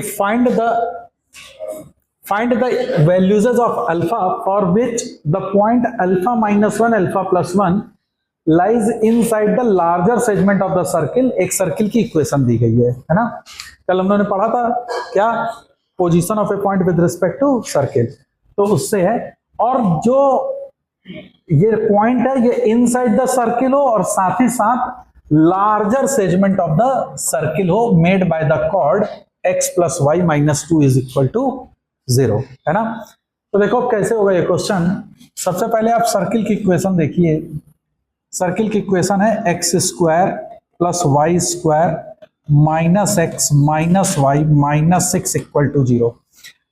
find the values of alpha for which the point alpha minus 1 alpha plus 1 lies inside the larger segment of the circle। एक circle की equation दी गई है ना, कल हमने पढ़ा था क्या, position of a point with respect to circle, तो उससे है। और जो ये पॉइंट है ये इनसाइड द सर्किल हो और साथ ही साथ larger segment of the circle हो, made by the chord x plus y minus 2 is equal to 0, है ना। तो देखो कैसे होगा ये क्वेश्चन। सबसे पहले आप सर्किल की इक्वेशन देखिए। सर्किल की इक्वेशन है x square plus y square minus x minus y minus 6 equal to 0।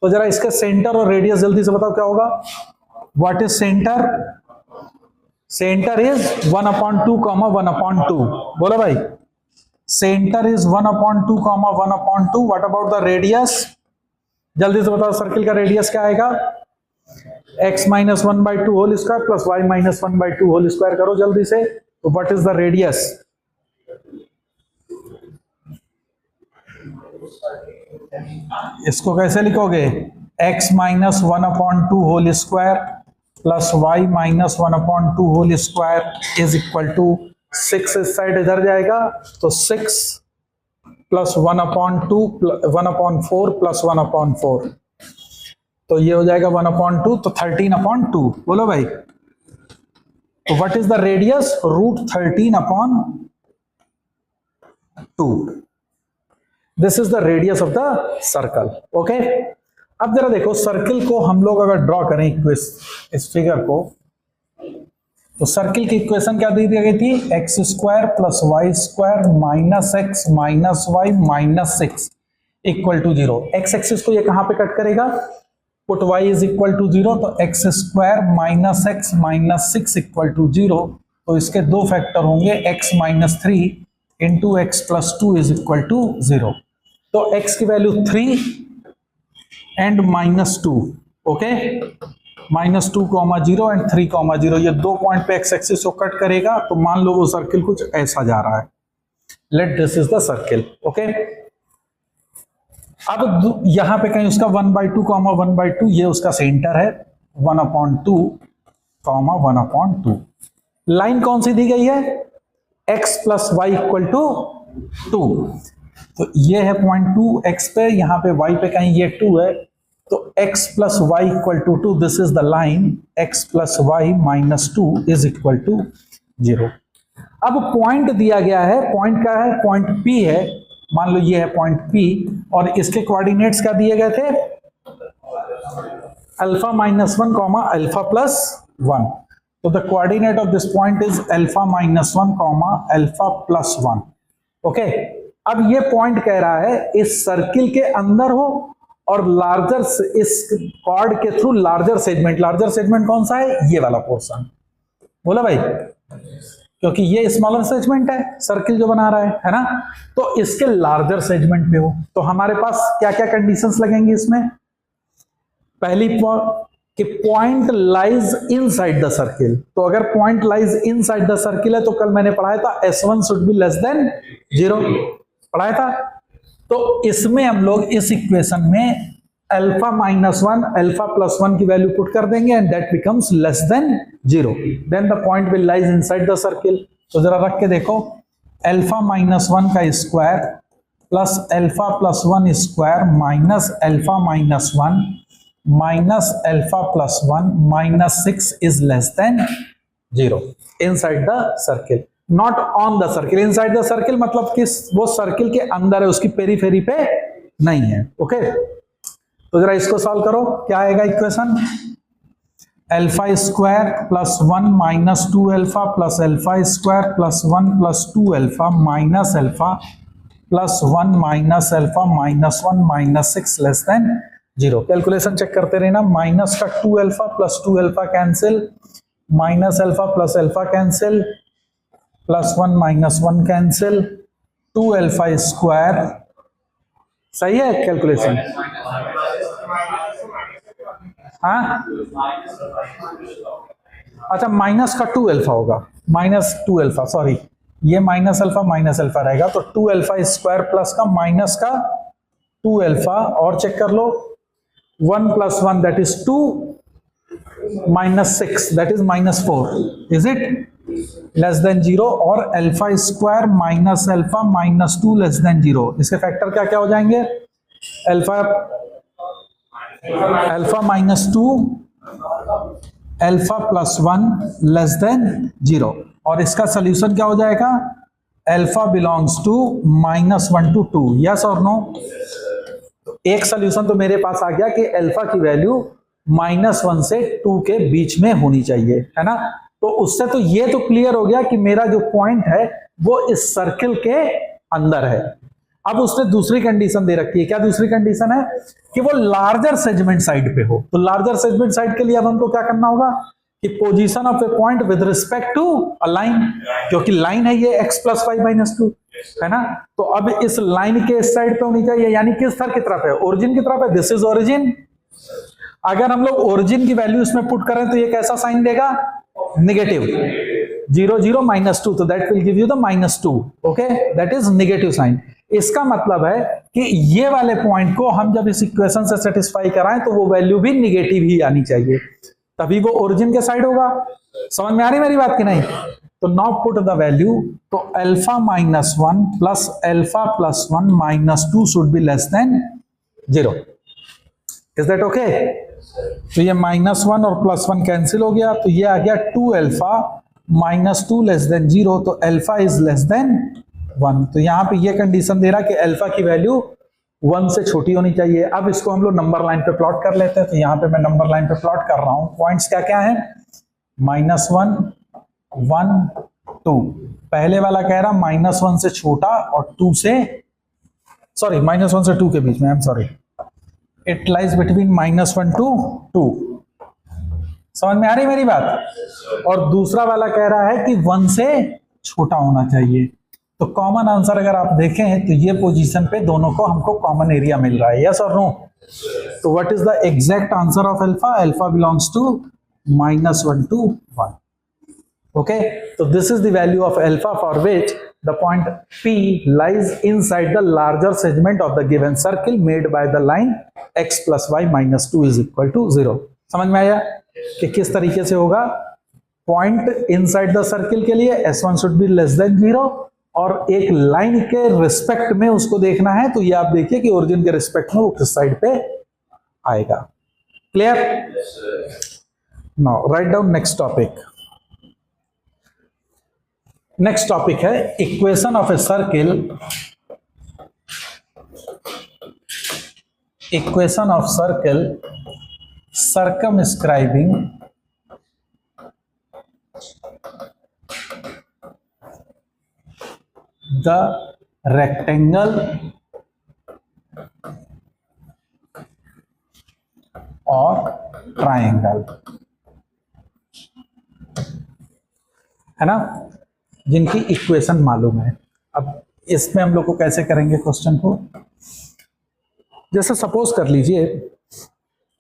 तो जरा इसका सेंटर और रेडियस जल्दी से बताओ क्या होगा। What is centre? Centre is 1/2 1/2। बोलो भाई, centre is 1/2 1/2। What about the radius? जल्दी से बताओ सर्किल का रेडियस क्या आएगा? x minus 1/2 whole square plus y minus 1/2 whole square करो जल्दी से। तो व्हाट इज द रेडियस? इसको कैसे लिखोगे? x minus 1/2 whole square plus y minus 1/2 whole square is equal to 6। इस साइड इधर जाएगा तो 6 प्लस 1/2 1/4 प्लस 1/4, तो ये हो जाएगा 1/2, तो 13/2। बोलो भाई, तो what is the radius? √13/2। This is the radius of the circle. Okay, अब जरा देखो सर्किल को हम लोग अगर ड्रॉ करें इस फिगर को, तो सर्किल की इक्वेशन क्या दी गई थी? X square plus y square minus x minus y minus 6 equal to 0। X axis को ये कहां पे कट करेगा? Put y is equal to 0, तो x square minus x minus 6 equal to 0। तो इसके दो फैक्टर होंगे, x minus 3 into x plus 2 is equal to 0। तो x की value 3 and minus 2। Okay, minus 2 0 and 3 0, ये दो पॉइंट पे एक्स एक्सिस को कट करेगा। तो मान लो वो सर्किल कुछ ऐसा जा रहा है। Let this is the circle. Okay, अब यहां पे कहीं उसका 1/2 1/2 ये उसका सेंटर है, 1/2 1/2। लाइन कौन सी दी गई है? x plus y equal to 2। तो ये है पॉइंट 2 x पे, यहां पे y पे कहीं ये 2 है, तो x plus y equal to 2। This is the line x plus y minus 2 is equal to 0। अब पॉइंट दिया गया है, पॉइंट क्या है? पॉइंट P है। मान लो ये है पॉइंट P और इसके कोऑर्डिनेट्स क्या दिए गए थे? Alpha minus 1 alpha plus 1। तो the coordinate of this point is alpha minus 1 alpha plus 1। Okay, अब ये पॉइंट कह रहा है इस सर्किल के अंदर हो और लार्जर, इस कॉर्ड के through larger segment. Larger segment कौन सा है? ये वाला पोर्शन। बोला भाई, क्योंकि ये स्मॉलर सेगमेंट है सर्किल जो बना रहा है ना, तो इसके लार्जर सेगमेंट पे हो। तो हमारे पास क्या क्या कंडीशंस लगेंगी इसमें? पहली कि point lies inside the circle. तो अगर point lies inside the circle है तो कल मैंने पढ़ाया था S1 should be less than 0, पढ़ाया था। तो इसमें हम लोग इस इक्वेशन में अल्फा माइनस 1 अल्फा प्लस 1 की वैल्यू पुट कर देंगे and that becomes less than 0, then the point will lies inside the circle. तो जरा रख के देखो, अल्फा माइनस 1 का square plus alpha plus 1 square minus alpha minus 1 minus alpha plus 1 minus 6 is less than 0 inside the circle, not on the circle. Inside the circle मतलब कि वो circle के अंदर है, उसकी पेरीफेरी पे नहीं है। ओके, तो जरा इसको सॉल्व करो। क्या आएगा equation? Alpha square plus 1 minus 2 alpha plus alpha square plus 1 plus 2 alpha minus alpha plus 1 minus alpha minus 1 minus 6 less than 0। Calculation check करते रहना। माइनस का 2 alpha plus 2 alpha cancel, minus alpha plus alpha cancel, plus 1 minus 1 cancel, 2 alpha square. सही है calculation? हाँ, अच्छा, minus का 2 alpha होगा, minus 2 alpha, sorry, ये माइनस अल्फा रहेगा। तो 2 अल्फा स्क्वायर प्लस का माइनस का 2 अल्फा, और चेक कर लो 1 + 1 that is 2 -6 that is -4, is it less than 0, और alpha square minus alpha -2 less than 0, इसके फैक्टर क्या क्या हो जाएंगे? अल्फा -2 अल्फा +1 लेस देन 0, और इसका सोल्यूशन क्या हो जाएगा? Alpha belongs to -1 to 2, yes और नो? एक सोल्यूशन तो मेरे पास आ गया कि अल्फा की वैल्यू -1 से 2 के बीच में होनी चाहिए, है ना? तो उससे तो ये तो क्लियर हो गया कि मेरा जो पॉइंट है वो इस सर्किल के अंदर है। अब उसने दूसरी कंडीशन दे रखी है, क्या दूसरी कंडीशन है? कि वो लार्जर सेगमेंट साइड पे हो। तो लार्जर सेगमेंट साइड के लिए अब हमको क्या करना होगा कि position of a point with respect to a line, क्योंकि लाइन है ये x + y - 2, है ना? तो अब इस लाइन के इस साइड पे होनी चाहिए, यानी किस तरफ की तरफ है? ओरिजिन की तरफ है। This is origin. अगर हम लोग ओरिजिन की वैल्यू इसमें पुट करें तो ये कैसा साइन देगा? नेगेटिव। 0 0 -2, तो that will give you the -2, okay, that is negative sign. इसका मतलब है कि ये वाले पॉइंट को हम जब इस इक्वेशन से सेटिस्फाई कराएं तो वो वैल्यू भी नेगेटिव ही आनी चाहिए, तभी वो ओरिजिन के साइड होगा। समझ में आ रही मेरी बात कि नहीं? तो नाउ पुट द वैल्यू, तो alpha -1 plus alpha +1 -2 should be less than 0, is that okay? तो ये -1 और +1 कैंसिल हो गया, तो ये आ गया 2 अल्फा -2 लेस देन 0, तो अल्फा इज लेस देन 1। तो यहां पे ये कंडीशन दे रहा कि अल्फा की वैल्यू 1 से छोटी होनी चाहिए। अब इसको हम लोग नंबर लाइन पे प्लॉट कर लेते हैं। तो यहां पे मैं नंबर लाइन पे प्लॉट कर रहा हूं। पॉइंट्स क्या क्या है? -1 1 2। पहले वाला कह रहा -1 से छोटा और 2 से, सॉरी -1 से 2 के बीच में, I am sorry, it lies between -1 to 2। समझ में आ रही मेरी बात? और दूसरा वाला कह रहा है कि 1 से छोटा होना चाहिए। तो कॉमन आंसर अगर आप देखें तो ये पोजीशन पे दोनों को हमको कॉमन एरिया मिल रहा है, यस और नो? तो what is the exact answer of alpha? Alpha belongs to -1 to 1, okay? तो this is the value of alpha for which the point P lies inside the larger segment of the given circle made by the line x + y - 2 is equal to 0। समझ में आया कि किस तरीके से होगा? Point inside the circle के लिए S1 should be less than 0, और एक लाइन के रिस्पेक्ट में उसको देखना है, तो ये आप देखिए कि ओरिजिन के रिस्पेक्ट में वो किस साइड पे आएगा। Clear? Now write down next topic. Next topic है equation of a circle, equation of circle circumscribing the rectangle और ट्राइंगल, है ना, जिनकी इक्वेशन मालूम है। अब इसमें हम लोग को कैसे करेंगे क्वेश्चन को? जैसे सपोज कर लीजिए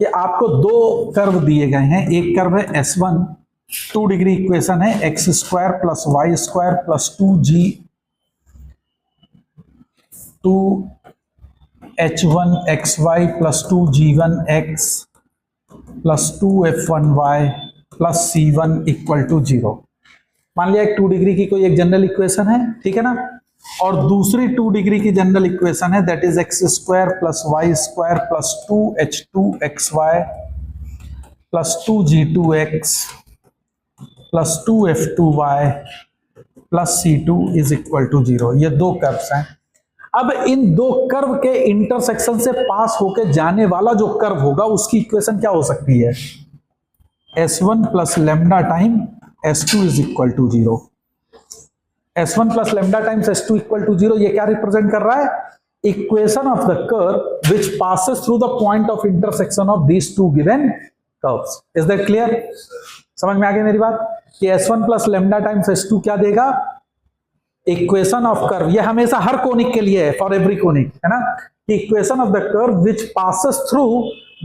कि आपको दो कर्व दिए गए हैं। एक कर्व है S1, 2 डिग्री इक्वेशन है, x² + y² + 2h1xy + 2g1x + 2f1y + c1 = 0। मान लिया एक 2 डिग्री की कोई एक जनरल इक्वेशन है, ठीक है ना, और दूसरी 2 डिग्री की जनरल इक्वेशन है, that is x² + y² + 2h2xy + 2g2x + 2f2y + c2 = 0। ये दो कर्व्स हैं। अब इन दो कर्व के इंटरसेक्शन से पास होकर जाने वाला जो कर्व होगा उसकी इक्वेशन क्या हो सकती है? S1 + lambda time S2 = 0। S1 + lambda times S2 = 0। ये क्या रिप्रेजेंट कर रहा है? Equation of the curve which passes through the point of intersection of these two given curves. Is that clear? समझ में आ गई मेरी बात कि S1 + लैम्डा टाइम्स S2 क्या देगा? Equation of curve. ये हमेशा हर कोनिक के लिए है, फॉर एवरी कोनिक, है ना, equation of the curve which passes through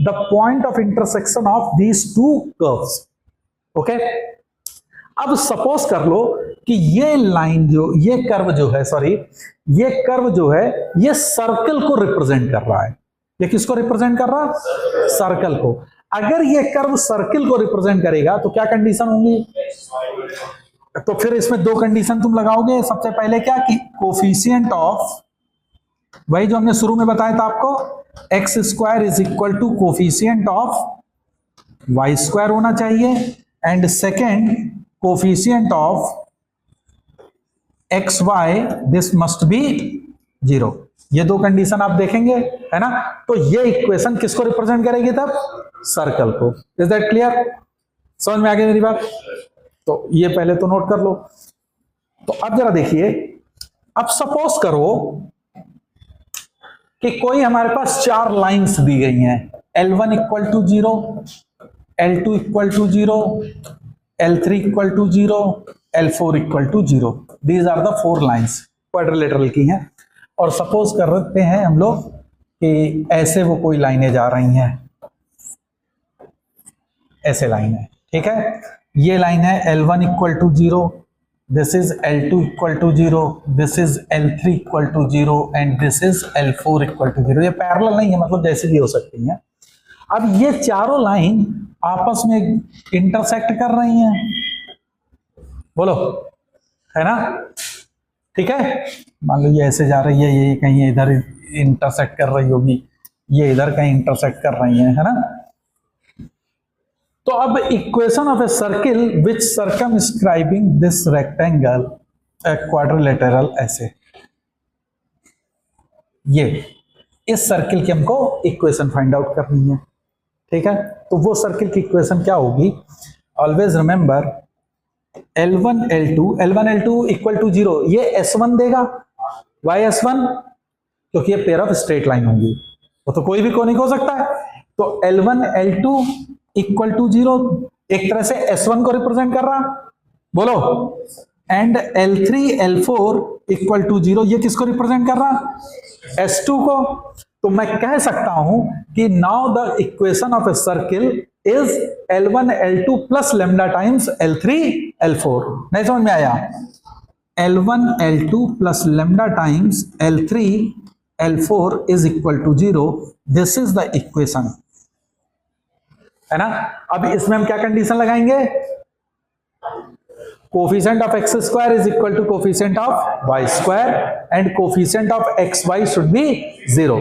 the point of intersection of these two curves. Okay, अब सपोज कर लो कि ये लाइन जो ये कर्व जो है ये कर्व जो है ये सर्कल को रिप्रेजेंट कर रहा है। ये किसको रिप्रेजेंट कर रहा है? सर्कल को। अगर ये कर्व सर्कल को रिप्रेजेंट करेगा तो क्या कंडीशन होंगी? तो फिर इसमें दो कंडीशन तुम लगाओगे। सबसे पहले क्या कि कोफिशिएंट ऑफ, वही जो हमने शुरू में बताया था आपको, x square is equal to coefficient of y square होना चाहिए, and second coefficient of x y this must be 0। ये दो कंडीशन आप देखेंगे, है ना। तो ये इक्वेशन किसको रिप्रेजेंट करेगी तब? सर्कल को। Is that clear? समझ में आ गई मेरी बात? तो ये पहले तो नोट कर लो। तो अब जरा देखिए, अब सपोज करो कि कोई हमारे पास चार लाइंस दी गई हैं, L1 equal to 0, L2 equal to 0, L3 equal to 0, L4 equal to 0। These are the 4 lines, quadrilateral की हैं। और सपोज करते हैं हम लोग कि ऐसे वो कोई लाइनें जा रही हैं, ऐसे लाइन है, ठीक है। ये लाइन है L1 equal to 0, this is L2 equal to 0, this is L3 equal to 0 and this is L4 equal to 0। ये पैरेलल नहीं है, मतलब जैसे भी हो सकती हैं। अब ये चारों लाइन आपस में इंटरसेक्ट कर रही हैं, बोलो, है ना, ठीक है। मान लो ये ऐसे जा रही है, ये कहीं इधर इंटरसेक्ट कर रही होगी, ये इधर कहीं इंटरसेक्ट कर रही है ना। तो अब equation of a circle which circumscribing this rectangle a quadrilateral, ऐसे ये इस सर्किल की हमको इक्वेशन फाइंड आउट करनी है, ठीक है। तो वो सर्किल की इक्वेशन क्या होगी? Always remember L1 L2 equal to 0, ये S1 देगा, वाई S1, क्योंकि ये पेयर ऑफ स्ट्रेट लाइन होंगी, वो तो कोई भी कोनिक हो सकता है। तो L1 L2 इक्वल टू 0 एक तरह से S1 को रिप्रेजेंट कर रहा, बोलो, and L3 L4 equal to 0, ये किसको रिप्रेजेंट कर रहा? S2 को। तो मैं कह सकता हूं कि now the equation of a circle is L1 L2 plus lambda times L3 L4। नहीं समझ में आया? L1 L2 plus lambda times L3 L4 is equal to 0। This is the equation, है ना। अब इसमें हम क्या कंडीशन लगाएंगे? Coefficient of x square is equal to coefficient of y square and coefficient of x y should be 0,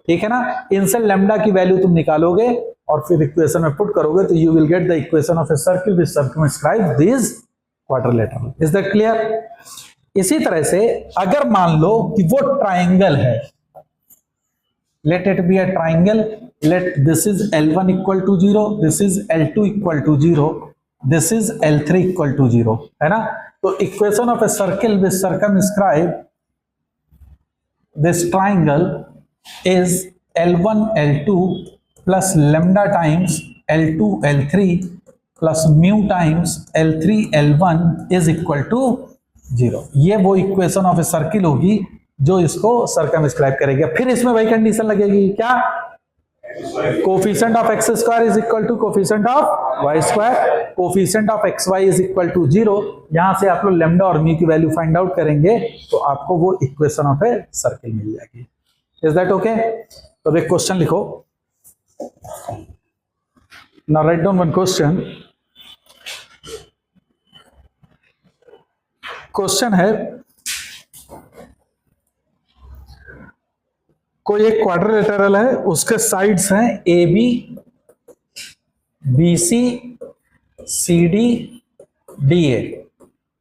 ठीक है ना। इनसे लेमडा की वैल्यू तुम निकालोगे और फिर इक्वेशन में पुट करोगे तो you will get the equation of a circle which circumscribe this quadrilateral. Is that clear? इसी तरह से अगर मान लो कि वो ट्राइंगल है, let it be a triangle, let this is L1 equal to 0, this is L2 equal to 0, this is L3 equal to 0, है ना। तो equation of a circle which circumscribe this triangle is L1 L2 plus lambda times L2 L3 plus mu times L3 L1 is equal to 0। ये वो equation of a circle होगी जो इसको circumscribe करेगी। फिर इसमें वही कंडीशन लगेगी, क्या? Coefficient of x square is equal to coefficient of y square, coefficient of x y is equal to 0। यहां से आप लोग लेमडा और म्यू की वैल्यू फाइंड आउट करेंगे तो आपको वो इक्वेशन ऑफ ए सर्किल मिल जाएगी। Is that okay? तो एक क्वेश्चन लिखो, now write down one question. Question है, कोई एक क्वाड्रिलेटरल है, उसके साइड्स हैं A B, B C, C D, D A,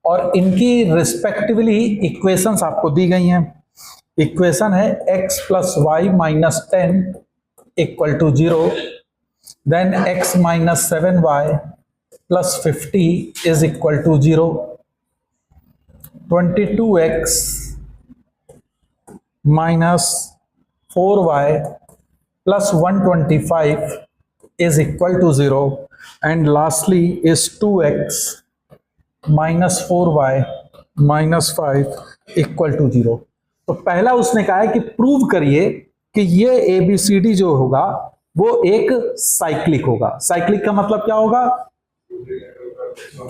और इनकी रिस्पेक्टिवली इक्वेशंस आपको दी गई हैं। इक्वेशन है x plus y minus 10 equal to 0, then x minus 7y plus 50 is equal to 0, 22x minus 4y plus 125 is equal to 0, and lastly is 2x minus 4y minus 5 equal to 0। तो पहला उसने कहा है कि prove करिए कि ये ABCD जो होगा वो एक साइक्लिक होगा। साइक्लिक का मतलब क्या होगा?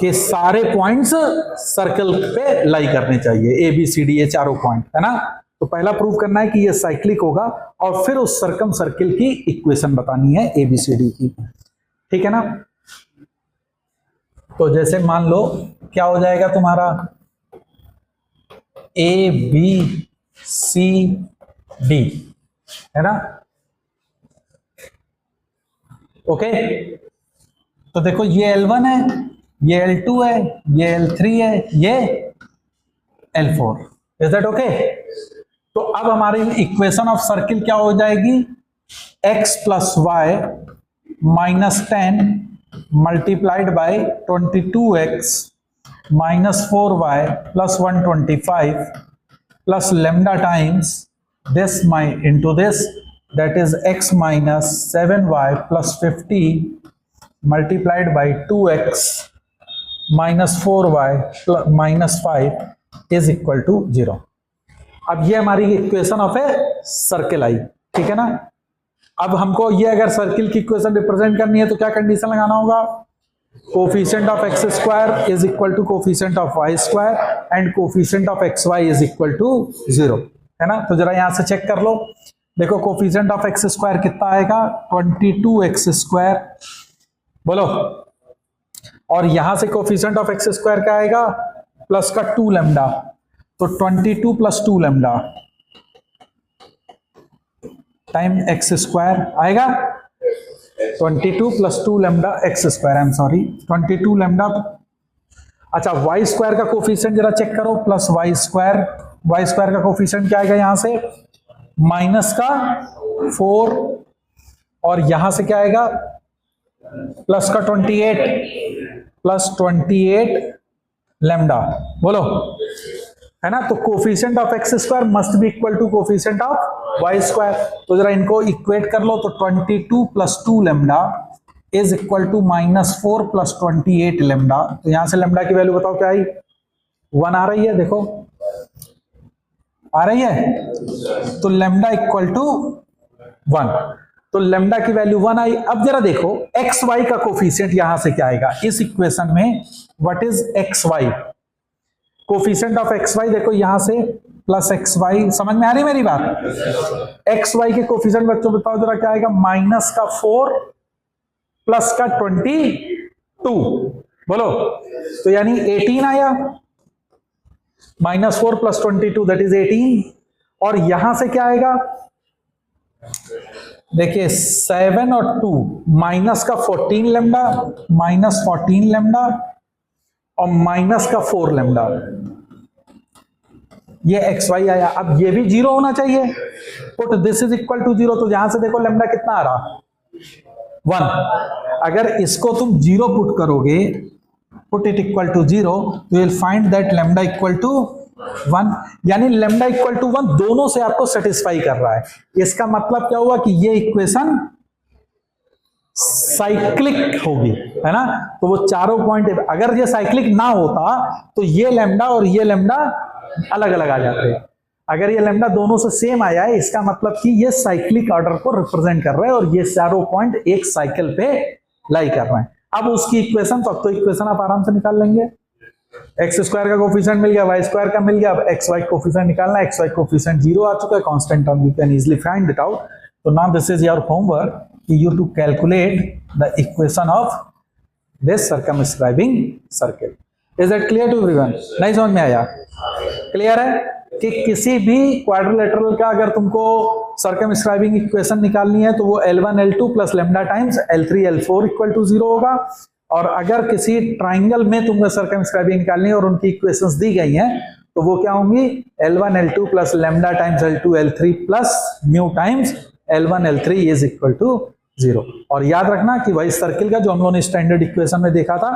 कि सारे पॉइंट्स सर्कल पे लाई करने चाहिए, ए बी सी डी ये चारों पॉइंट, है ना। तो पहला प्रूव करना है कि ये साइक्लिक होगा और फिर उस सर्कम सर्किल की इक्वेशन बतानी है ए बी सी डी की, ठीक है ना। तो जैसे मान लो क्या हो जाएगा तुम्हारा, ए बी सी डी, है ना। ओके, तो देखो ये L1 है, ये L2 है, ये L3 है, ये L4, इज दैट ओके। तो अब हमारी इक्वेशन ऑफ सर्किल क्या हो जाएगी, x plus y minus 10 multiplied by 22x minus 4y plus 125 plus lambda times this into this, that is x minus 7y plus 50 multiplied by 2x minus 4y plus minus 5 is equal to 0. अब ये हमारी equation of a circle आई, ठीक है ना। अब हमको ये अगर सर्किल की इक्वेशन रिप्रेजेंट करनी है तो क्या कंडीशन लगाना होगा, coefficient of x square is equal to coefficient of y square and coefficient of x y is equal to 0, है ना। तो जरा यहां से चेक कर लो, देखो कोफिशिएंट ऑफ एक्स स्क्वायर कितना आएगा, 22x स्क्वायर, बोलो, और यहां से कोफिशिएंट ऑफ एक्स स्क्वायर क्या आएगा, प्लस का 2 लेमडा, तो 22 plus 2 lambda time x square आएगा, 22 plus 2 lambda x square, I am sorry 22 lambda. अच्छा, वाई स्क्वायर का कोफिशिएंट जरा चेक करो, प्लस वाई स्क्वायर का कोफिशिएंट क्या आएगा, यहां से माइनस का 4 और यहां से क्या आएगा, प्लस का 28 प्लस 28 लेमडा, बोलो, है ना। तो coefficient of x square must be equal to coefficient of y square, तो जरा इनको इक्वेट कर लो, तो 22 plus 2 lambda is equal to minus 4 plus 28 lambda. तो यहां से लेमडा की वैल्यू बताओ क्या आई, 1 आ रही है, देखो आ रही है, तो लेमडा इक्वल टू 1, तो लेमडा की वैल्यू 1 आई। अब जरा देखो एक्स वाई का कोफिशिएंट यहां से क्या आएगा इस इक्वेशन में, what is x y, coefficient of x y देखो यहां से प्लस एक्स वाई, समझ में आ रही मेरी बात। एक्स वाई के कोफिशिएंट बच्चों बताओ जरा क्या आएगा, माइनस का 4 प्लस का 22, बोलो, तो यानी 18 आया, माइनस 4 प्लस 22 दैट इज 18, और यहां से क्या आएगा, देखिए 7 और 2 माइनस का 14 लेमडा, माइनस 14 लेमडा और माइनस का 4 लेमडा, ये एक्स वाई आया। अब ये भी 0 होना चाहिए, put this is equal to 0, तो यहां से देखो लेमडा कितना आ रहा, 1। अगर इसको तुम 0 पुट करोगे, पुट इट इक्वल टू 0, तो you will find that lambda equal to 1, यानी लेमडा इक्वल टू 1 दोनों से आपको सेटिस्फाई कर रहा है। इसका मतलब क्या हुआ कि ये इक्वेशन साइक्लिक होगी, है ना। तो वो चारों पॉइंट, अगर ये साइक्लिक ना होता तो ये लेमडा और ये लेमडा अलग अलग आ जाते। अगर ये लेमडा दोनों से सेम आया है, इसका मतलब कि ये साइक्लिक ऑर्डर को रिप्रेजेंट कर रहा है और ये चारों पॉइंट एक साइकिल पे लाई कर रहे हैं। अब उसकी इक्वेशन, तो अब तो इक्वेशन आप आराम से निकाल लेंगे, एक्स स्क्वायर का कोफिशिएंट मिल गया, वाई स्क्वायर का मिल गया, अब एक्स वाई कोफिशिएंट निकालना है, एक्स वाई कोफिशिएंट 0 आ चुका है, constant term, you can easily find it out. तो now this is your homework, you to calculate the equation of this circumscribing circle. Is that clear to everyone? नहीं समझ में आया? क्लियर है कि किसी भी क्वाड्रिलेटरल का अगर तुमको सर्कमस्क्राइबिंग इक्वेशन निकालनी है तो वो L1 L2 plus lambda times L3 L4 equal to 0 होगा, और अगर किसी ट्राइंगल में तुमको सर्कमस्क्राइबिंग निकालनी है और उनकी इक्वेशंस दी गई हैं तो वो क्या होंगी, L1 L2 plus lambda times L2 L3 plus mu times L1 L3 is equal to 0। और याद रखना कि वाई सर्किल का जो हम लोगों ने स्टैंडर्ड इक्वेशन में देखा था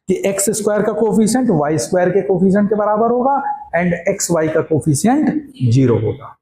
कि एक्स स्क्वायर का कोफिशिएंट वाई स्क्वायर के कोफिशिएंट के बराबर होगा एंड एक्स वाई का कोफिशिएंट 0 होगा।